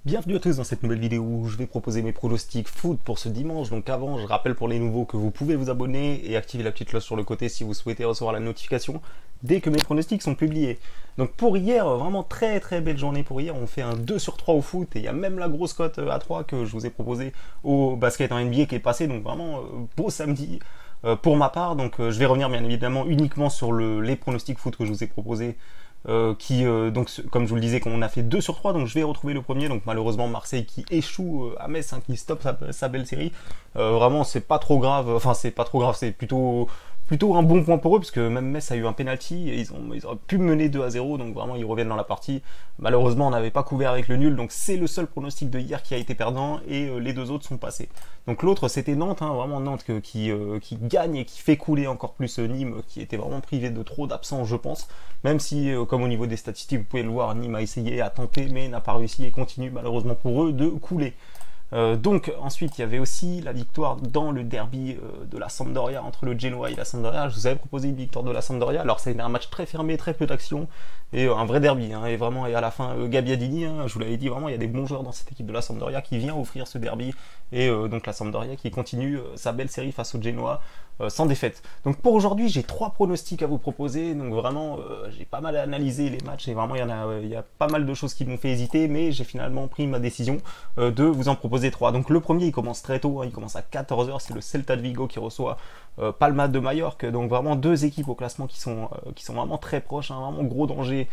Bienvenue à tous dans cette nouvelle vidéo où je vais proposer mes pronostics foot pour ce dimanche. Donc avant, je rappelle pour les nouveaux que vous pouvez vous abonner et activer la petite cloche sur le côté si vous souhaitez recevoir la notification dès que mes pronostics sont publiés. Donc pour hier, vraiment très belle journée pour hier. On fait un 2 sur 3 au foot et il y a même la grosse cote à 3 que je vous ai proposé au basket en NBA qui est passé. Donc vraiment beau samedi. Pour ma part, donc je vais revenir bien évidemment uniquement sur les pronostics foot que je vous ai proposés donc comme je vous le disais, qu'on a fait 2 sur 3, donc je vais retrouver le premier. Donc malheureusement Marseille qui échoue à Metz, qui stoppe sa belle série. Vraiment c'est pas trop grave, enfin c'est pas trop grave, c'est plutôt un bon point pour eux, parce que même Metz a eu un penalty et ils auraient pu mener 2-0, donc vraiment ils reviennent dans la partie. Malheureusement on n'avait pas couvert avec le nul, donc c'est le seul pronostic de hier qui a été perdant, et les deux autres sont passés. Donc l'autre c'était Nantes, vraiment Nantes qui gagne et qui fait couler encore plus Nîmes, qui était vraiment privé de trop d'absents je pense, même si comme au niveau des statistiques vous pouvez le voir, Nîmes a essayé, a tenté mais n'a pas réussi et continue malheureusement pour eux de couler. Donc ensuite il y avait aussi la victoire dans le derby de la Sampdoria, entre le Genoa et la Sampdoria. Je vous avais proposé une victoire de la Sampdoria, alors c'était un match très fermé, très peu d'action, et un vrai derby, et vraiment, et à la fin Gabbiadini, je vous l'avais dit, vraiment il y a des bons joueurs dans cette équipe de la Sampdoria qui vient offrir ce derby, et donc la Sampdoria qui continue sa belle série face au Genoa sans défaite. Donc pour aujourd'hui j'ai 3 pronostics à vous proposer, donc vraiment j'ai pas mal analysé les matchs et vraiment il y a pas mal de choses qui m'ont fait hésiter, mais j'ai finalement pris ma décision de vous en proposer 3. Donc le premier il commence très tôt, il commence à 14h, c'est le Celta de Vigo qui reçoit Palma de Majorque, donc vraiment deux équipes au classement qui sont vraiment très proches, vraiment gros danger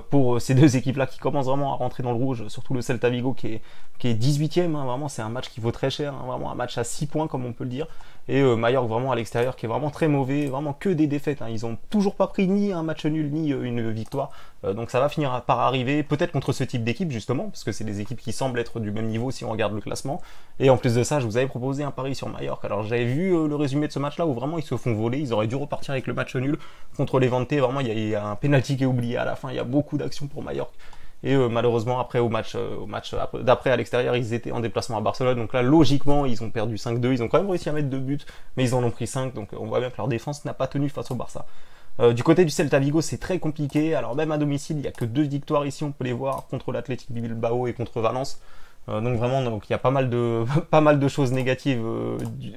pour ces deux équipes là qui commencent vraiment à rentrer dans le rouge, surtout le Celta Vigo qui est 18ème, vraiment c'est un match qui vaut très cher, vraiment un match à 6 points comme on peut le dire, et Majorque vraiment à l'extérieur qui est vraiment très mauvais, vraiment que des défaites, ils ont toujours pas pris ni un match nul ni une victoire, donc ça va finir par arriver, peut-être contre ce type d'équipe justement, parce que c'est des équipes qui semblent être du même niveau si on regarde le classement. Et en plus de ça, je vous avais proposé un pari sur Majorque, alors j'avais vu le résumé de ce match là où vraiment ils se font voler, ils auraient dû repartir avec le match nul contre Levante, vraiment il y a un penalty qui est oublié à la fin, il y a beaucoup d'actions pour Majorque. Et malheureusement, après au match d'après à l'extérieur, ils étaient en déplacement à Barcelone. Donc là, logiquement, ils ont perdu 5-2. Ils ont quand même réussi à mettre 2 buts, mais ils en ont pris 5. Donc on voit bien que leur défense n'a pas tenu face au Barça. Du côté du Celta Vigo, c'est très compliqué. Alors même à domicile, il n'y a que 2 victoires ici, on peut les voir, contre l'Athletic Bilbao et contre Valence. Donc vraiment, il y a pas mal de choses négatives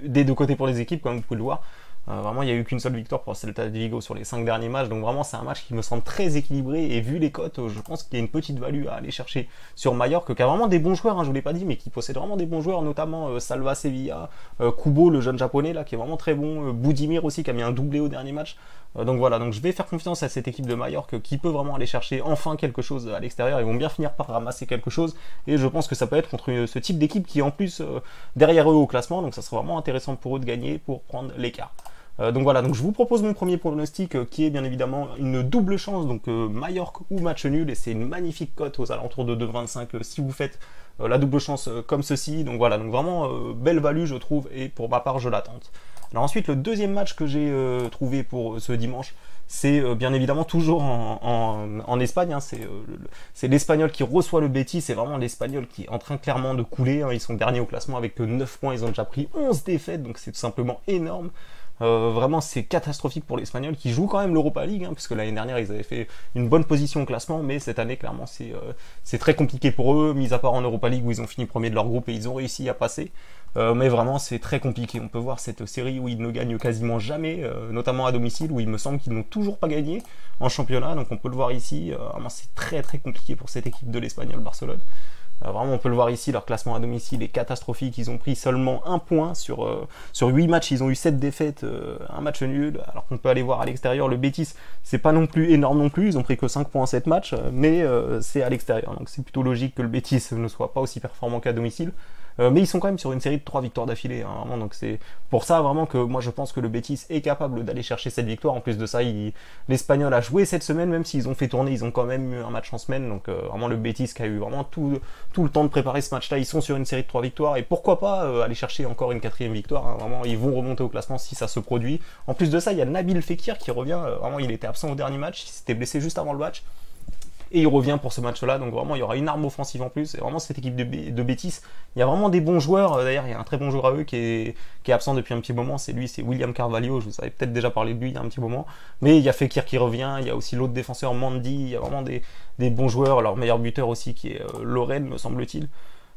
des deux côtés pour les équipes, comme vous pouvez le voir. Vraiment, il n'y a eu qu'une seule victoire pour Celta de Vigo sur les 5 derniers matchs, donc vraiment c'est un match qui me semble très équilibré, et vu les cotes, je pense qu'il y a une petite value à aller chercher sur Majorque, qui a vraiment des bons joueurs, je vous l'ai pas dit, mais qui possède vraiment des bons joueurs, notamment Salva Sevilla, Kubo, le jeune japonais là, qui est vraiment très bon, Boudimir aussi, qui a mis un doublé au dernier match. Donc voilà, donc je vais faire confiance à cette équipe de Majorque qui peut vraiment aller chercher enfin quelque chose à l'extérieur. Ils vont bien finir par ramasser quelque chose, et je pense que ça peut être contre ce type d'équipe qui est en plus derrière eux au classement, donc ça sera vraiment intéressant pour eux de gagner pour prendre l'écart. Donc voilà, donc je vous propose mon premier pronostic qui est bien évidemment une double chance, donc Majorque ou match nul, et c'est une magnifique cote aux alentours de 2,25 si vous faites la double chance comme ceci. Donc voilà, donc vraiment belle value je trouve, et pour ma part je la tente. Alors ensuite, le deuxième match que j'ai trouvé pour ce dimanche, c'est bien évidemment toujours en Espagne, c'est l'Espagnol qui reçoit le Betis, c'est vraiment l'Espagnol qui est en train clairement de couler, ils sont derniers au classement avec 9 points, ils ont déjà pris 11 défaites, donc c'est tout simplement énorme. Vraiment c'est catastrophique pour l'Espagnol qui joue quand même l'Europa League, puisque l'année dernière ils avaient fait une bonne position au classement, mais cette année clairement c'est très compliqué pour eux, mis à part en Europa League où ils ont fini premier de leur groupe et ils ont réussi à passer. Mais vraiment c'est très compliqué, on peut voir cette série où ils ne gagnent quasiment jamais, notamment à domicile où il me semble qu'ils n'ont toujours pas gagné en championnat, donc on peut le voir ici, vraiment c'est très compliqué pour cette équipe de l'Espagnol Barcelone. Vraiment on peut le voir ici, leur classement à domicile est catastrophique, ils ont pris seulement 1 point sur 8 matchs, ils ont eu 7 défaites, un match nul, alors qu'on peut aller voir à l'extérieur, le Betis c'est pas non plus énorme non plus, ils ont pris que 5 points en 7 matchs, mais c'est à l'extérieur, donc c'est plutôt logique que le Betis ne soit pas aussi performant qu'à domicile. Mais ils sont quand même sur une série de 3 victoires d'affilée, vraiment, donc c'est pour ça vraiment que moi je pense que le Betis est capable d'aller chercher cette victoire. En plus de ça, l'Espagnol a joué cette semaine, même s'ils ont fait tourner, ils ont quand même eu un match en semaine, donc vraiment le Betis qui a eu vraiment tout le temps de préparer ce match là, ils sont sur une série de 3 victoires, et pourquoi pas aller chercher encore une 4ème victoire, vraiment ils vont remonter au classement si ça se produit. En plus de ça, il y a Nabil Fekir qui revient, vraiment il était absent au dernier match, il s'était blessé juste avant le match, et il revient pour ce match-là, donc vraiment il y aura une arme offensive en plus, et vraiment cette équipe de Betis, il y a vraiment des bons joueurs, d'ailleurs il y a un très bon joueur à eux qui est absent depuis un petit moment, c'est William Carvalho, je vous avais peut-être déjà parlé de lui il y a un petit moment, mais il y a Fekir qui revient, il y a aussi l'autre défenseur Mandy, il y a vraiment des bons joueurs, leur meilleur buteur aussi qui est Lorraine me semble-t-il.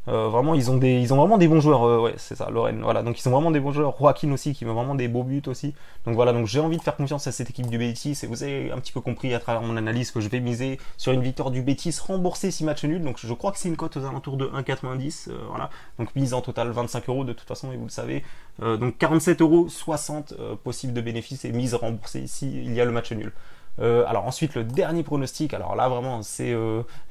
Vraiment ils ont vraiment des bons joueurs, ouais c'est ça, Lorraine, voilà, donc ils ont vraiment des bons joueurs, Joaquin aussi qui met vraiment des beaux buts aussi, donc voilà, donc j'ai envie de faire confiance à cette équipe du Betis, et vous avez un petit peu compris à travers mon analyse que je vais miser sur une victoire du Betis remboursée 6 matchs nuls, donc je crois que c'est une cote aux alentours de 1,90, voilà, donc mise en total 25 € de toute façon, et vous le savez, donc 47,60 € possible de bénéfices, et mise remboursée ici, il y a le match nul. Alors ensuite le dernier pronostic, alors là vraiment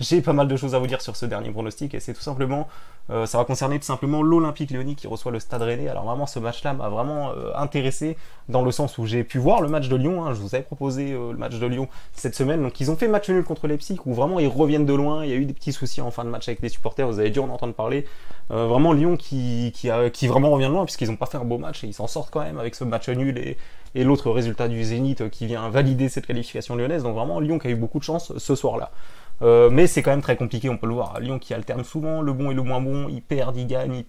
j'ai pas mal de choses à vous dire sur ce dernier pronostic, et c'est tout simplement ça va concerner tout simplement l'Olympique Lyonnais qui reçoit le Stade Rennais. Alors vraiment ce match là m'a vraiment intéressé dans le sens où j'ai pu voir le match de Lyon, hein. Je vous avais proposé le match de Lyon cette semaine, donc ils ont fait match nul contre Leipzig où vraiment ils reviennent de loin, il y a eu des petits soucis en fin de match avec les supporters, vous avez dû en entendre parler, vraiment Lyon qui vraiment revient de loin puisqu'ils n'ont pas fait un beau match et ils s'en sortent quand même avec ce match nul et l'autre résultat du Zénith qui vient valider cette qualification lyonnaise, donc vraiment Lyon qui a eu beaucoup de chance ce soir-là. Mais c'est quand même très compliqué, on peut le voir. Lyon qui alterne souvent le bon et le moins bon, ils perdent, ils gagnent,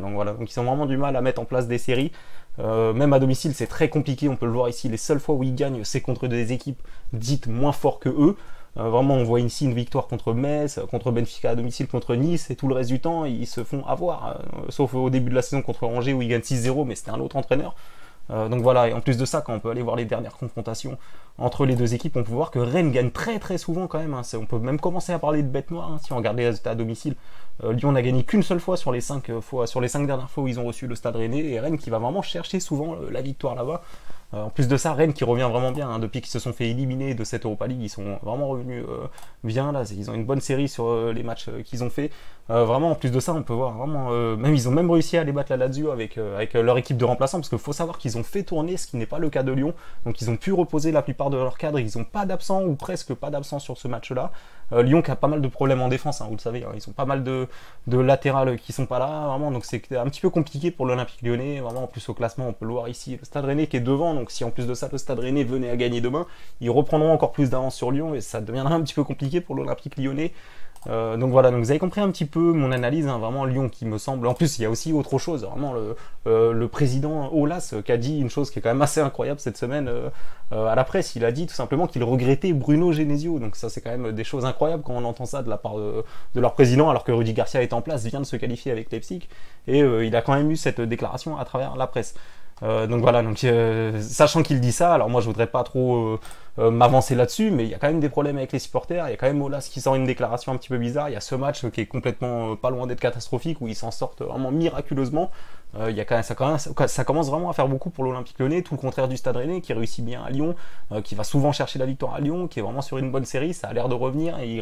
donc voilà, donc ils ont vraiment du mal à mettre en place des séries. Même à domicile c'est très compliqué, on peut le voir ici, les seules fois où ils gagnent c'est contre des équipes dites moins fortes que eux. Vraiment on voit ici une victoire contre Metz, contre Benfica à domicile, contre Nice, et tout le reste du temps ils se font avoir, sauf au début de la saison contre Angers où ils gagnent 6-0, mais c'était un autre entraîneur. Donc voilà, et en plus de ça, quand on peut aller voir les dernières confrontations entre les deux équipes, on peut voir que Rennes gagne très très souvent quand même, hein. On peut même commencer à parler de bête noire, hein, si on regarde les résultats à domicile. Lyon n'a gagné qu'une seule fois sur les 5 dernières fois où ils ont reçu le Stade Rennais, et Rennes qui va vraiment chercher souvent la victoire là-bas. En plus de ça, Rennes qui revient vraiment bien, hein, depuis qu'ils se sont fait éliminer de cette Europa League, ils sont vraiment revenus bien là, ils ont une bonne série sur les matchs qu'ils ont fait. Vraiment en plus de ça, on peut voir vraiment, ils ont même réussi à aller battre la Lazio avec leur équipe de remplaçants, parce qu'il faut savoir qu'ils ont fait tourner, ce qui n'est pas le cas de Lyon, donc ils ont pu reposer la plupart de leurs cadres, ils n'ont pas d'absents ou presque pas d'absents sur ce match-là. Lyon qui a pas mal de problèmes en défense, hein, vous le savez, hein, ils ont pas mal de latérales qui sont pas là, vraiment, donc c'est un petit peu compliqué pour l'Olympique Lyonnais, vraiment en plus au classement, on peut le voir ici, le Stade Rennais qui est devant, donc si en plus de ça le Stade Rennais venait à gagner demain, ils reprendront encore plus d'avance sur Lyon et ça deviendra un petit peu compliqué pour l'Olympique Lyonnais. Donc voilà, donc vous avez compris un petit peu mon analyse, hein, vraiment Lyon qui me semble, en plus il y a aussi autre chose, vraiment le président Aulas qui a dit une chose qui est quand même assez incroyable cette semaine à la presse, il a dit tout simplement qu'il regrettait Bruno Genesio, donc ça c'est quand même des choses incroyables quand on entend ça de la part de leur président, alors que Rudy Garcia est en place, vient de se qualifier avec Leipzig, et il a quand même eu cette déclaration à travers la presse. Donc voilà, donc sachant qu'il dit ça, alors moi je voudrais pas trop m'avancer là-dessus, mais il y a quand même des problèmes avec les supporters, il y a quand même Aulas qui sort une déclaration un petit peu bizarre, il y a ce match qui est complètement pas loin d'être catastrophique, où ils s'en sortent vraiment miraculeusement, il y a quand même, ça commence vraiment à faire beaucoup pour l'Olympique Lyonnais, tout le contraire du Stade Rennais, qui réussit bien à Lyon, qui va souvent chercher la victoire à Lyon, qui est vraiment sur une bonne série, ça a l'air de revenir, et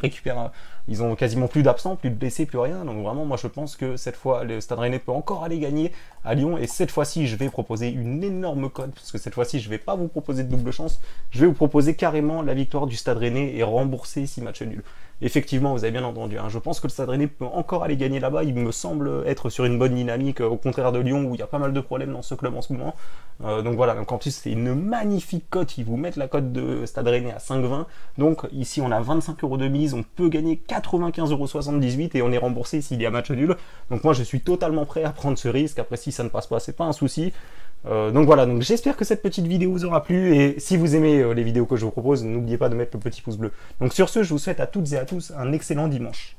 ils ont quasiment plus d'absents, plus de blessés, plus rien, donc vraiment moi je pense que cette fois le Stade Rennais peut encore aller gagner à Lyon, et cette fois-ci je vais proposer une énorme cote, parce que cette fois-ci je vais pas vous proposer de double chance, je vais vous proposer carrément la victoire du Stade Rennais et rembourser 6 matchs nuls. Effectivement, vous avez bien entendu, hein, je pense que le Stade Rennais peut encore aller gagner là-bas, il me semble être sur une bonne dynamique, au contraire de Lyon où il y a pas mal de problèmes dans ce club en ce moment. Donc voilà, donc en plus c'est une magnifique cote, ils vous mettent la cote de Stade Rennais à 5,20, donc ici on a 25 € de mise, on peut gagner 95,78 € et on est remboursé s'il y a match nul. Donc moi je suis totalement prêt à prendre ce risque, après si ça ne passe pas, c'est pas un souci. Donc voilà, donc j'espère que cette petite vidéo vous aura plu, et si vous aimez les vidéos que je vous propose, n'oubliez pas de mettre le petit pouce bleu. Donc sur ce, je vous souhaite à toutes et à tous un excellent dimanche.